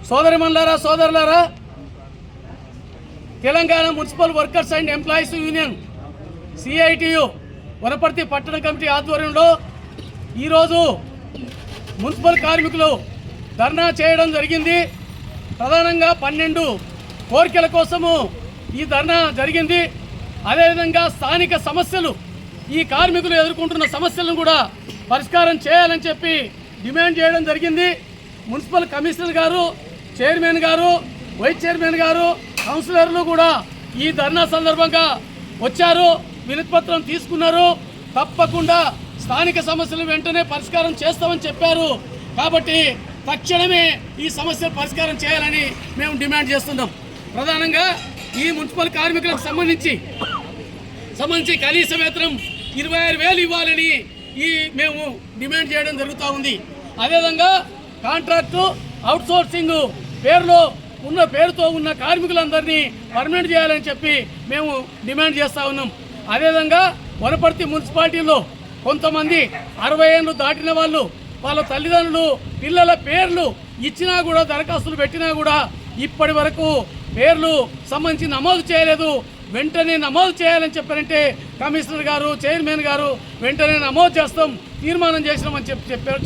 సోదరిమణులారా, సోదరులారా, Telangana municipal workers and employees union CITU Wanaparthy పట్టణ committee ఆధ్వర్యంలో ఈరోజు మున్సిపల్ కార్మికులు ధర్నా చేయడం జరిగింది. ప్రధానంగా 12 కోరికల కోసము ఈ ధర్నా జరిగింది. అదేవిధంగా స్థానిక సమస్యలు, ఈ కార్మికులు ఎదుర్కొంటున్న సమస్యలను కూడా పరిష్కారం చేయాలని చెప్పి డిమాండ్ చేయడం జరిగింది. మున్సిపల్ కమిషనర్ గారు, చైర్మన్ గారు, వైస్ చైర్మన్ గారు, కౌన్సిలర్లు కూడా ఈ ధర్నా సందర్భంగా వచ్చారు, వినతిపత్రం తీసుకున్నారు. తప్పకుండా స్థానిక సమస్యలు వెంటనే పరిష్కారం చేస్తామని చెప్పారు. కాబట్టి తక్షణమే ఈ సమస్యలు పరిష్కారం చేయాలని మేము డిమాండ్ చేస్తున్నాం. ప్రధానంగా ఈ మున్సిపల్ కార్మికులకు సంబంధించి కనీస వేతనం 26,000 ఇవ్వాలని మేము డిమాండ్ చేయడం జరుగుతూ ఉంది. అదేవిధంగా కాంట్రాక్టు, అవుట్సోర్సింగ్ పేరుతో ఉన్న కార్మికులందరినీ పర్మనెంట్ చేయాలని చెప్పి మేము డిమాండ్ చేస్తూ ఉన్నాం. అదేవిధంగా వనపర్తి మున్సిపాలిటీలో కొంతమంది 60 ఏళ్ళు దాటిన వాళ్ళు, వాళ్ళ తల్లిదండ్రులు పిల్లల పేర్లు ఇచ్చినా కూడా, దరఖాస్తులు పెట్టినా కూడా ఇప్పటి వరకు పేర్లు సంబంధించి నమోదు చేయలేదు. వెంటనే నమోదు చేయాలని చెప్పారంటే కమిషనర్ గారు, చైర్మన్ గారు వెంటనే నమోదు చేస్తాం, తీర్మానం చేసినామని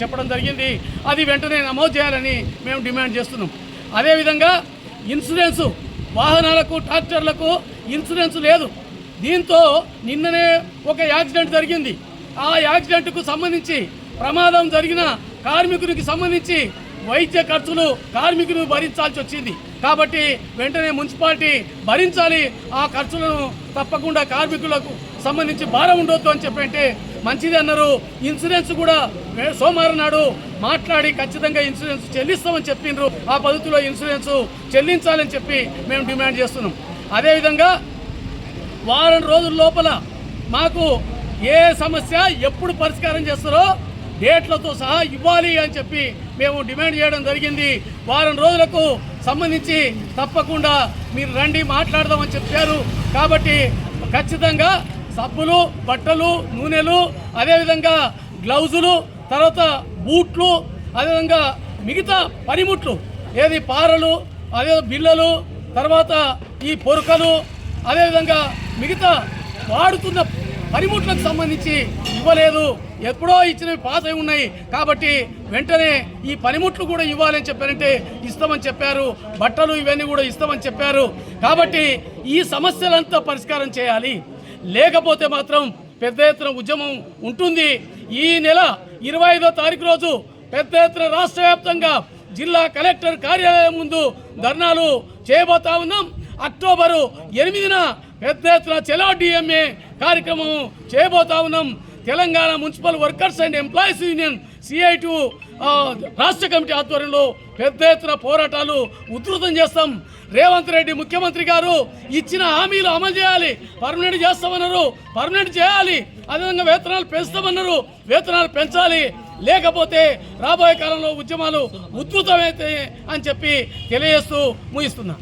చెప్పడం జరిగింది. అది వెంటనే నమోదు చేయాలని మేము డిమాండ్ చేస్తున్నాం. అదేవిధంగా ఇన్సూరెన్సు, వాహనాలకు, ట్రాక్టర్లకు ఇన్సూరెన్స్ లేదు. దీంతో నిన్ననే ఒక యాక్సిడెంట్ జరిగింది. ఆ యాక్సిడెంట్కు సంబంధించి ప్రమాదం జరిగిన కార్మికునికి సంబంధించి వైద్య ఖర్చులు కార్మికులు భరించాల్సి వచ్చింది. కాబట్టి వెంటనే మున్సిపాలిటీ భరించాలి ఆ ఖర్చులను. తప్పకుండా కార్మికులకు సంబంధించి భారం ఉండొద్దు అని చెప్పంటే మంచిది అన్నారు. ఇన్సూరెన్స్ కూడా సోమవారం నాడు మాట్లాడి ఖచ్చితంగా ఇన్సూరెన్స్ చెల్లిస్తామని చెప్పిండ్రు. ఆ పద్ధతిలో ఇన్సూరెన్స్ చెల్లించాలని చెప్పి మేము డిమాండ్ చేస్తున్నాం. అదేవిధంగా వారం రోజుల లోపల మాకు ఏ సమస్య ఎప్పుడు పరిష్కారం చేస్తారో డేట్లతో సహా ఇవ్వాలి అని చెప్పి మేము డిమాండ్ చేయడం జరిగింది. వారం రోజులకు సంబంధించి తప్పకుండా మీరు రండి, మాట్లాడదామని చెప్పారు. కాబట్టి ఖచ్చితంగా సబ్బులు, బట్టలు, నూనెలు, అదేవిధంగా గ్లౌజులు, తర్వాత బూట్లు, అదేవిధంగా మిగతా పనిముట్లు, ఏది పారలు, అదే బిళ్ళలు, తర్వాత ఈ పొరకలు, అదేవిధంగా మిగతా వాడుతున్న పనిముట్లకు సంబంధించి ఇవ్వలేదు. ఎప్పుడో ఇచ్చినవి పాస్ అయి ఉన్నాయి. కాబట్టి వెంటనే ఈ పనిముట్లు కూడా ఇవ్వాలని చెప్పారంటే ఇస్తామని చెప్పారు. బట్టలు ఇవన్నీ కూడా ఇస్తామని చెప్పారు. కాబట్టి ఈ సమస్యలంతా పరిష్కారం చేయాలి. లేకపోతే మాత్రం పెద్ద ఎత్తున ఉద్యమం ఉంటుంది. ఈ నెల 25వ తారీఖు రోజు పెద్ద ఎత్తున రాష్ట్ర వ్యాప్తంగా జిల్లా కలెక్టర్ కార్యాలయం ముందు ధర్నాలు చేయబోతా ఉన్నాం. అక్టోబరు 8న పెద్ద ఎత్తున చలో DMA కార్యక్రమం చేయబోతా ఉన్నాం. Telangana municipal workers and employees union CITU రాష్ట్ర కమిటీ ఆధ్వర్యంలో పెద్ద ఎత్తున పోరాటాలు ఉధృతం చేస్తాం. రేవంత్ రెడ్డి ముఖ్యమంత్రి గారు ఇచ్చిన హామీలు అమలు చేయాలి. పర్మనెంట్ చేస్తామన్నారు, పర్మనెంట్ చేయాలి. అదేవిధంగా వేతనాలు పెంచుతామన్నారు, వేతనాలు పెంచాలి. లేకపోతే రాబోయే కాలంలో ఉద్యమాలు ఉధృతమైతే అని చెప్పి తెలియజేస్తూ ముగిస్తున్నా.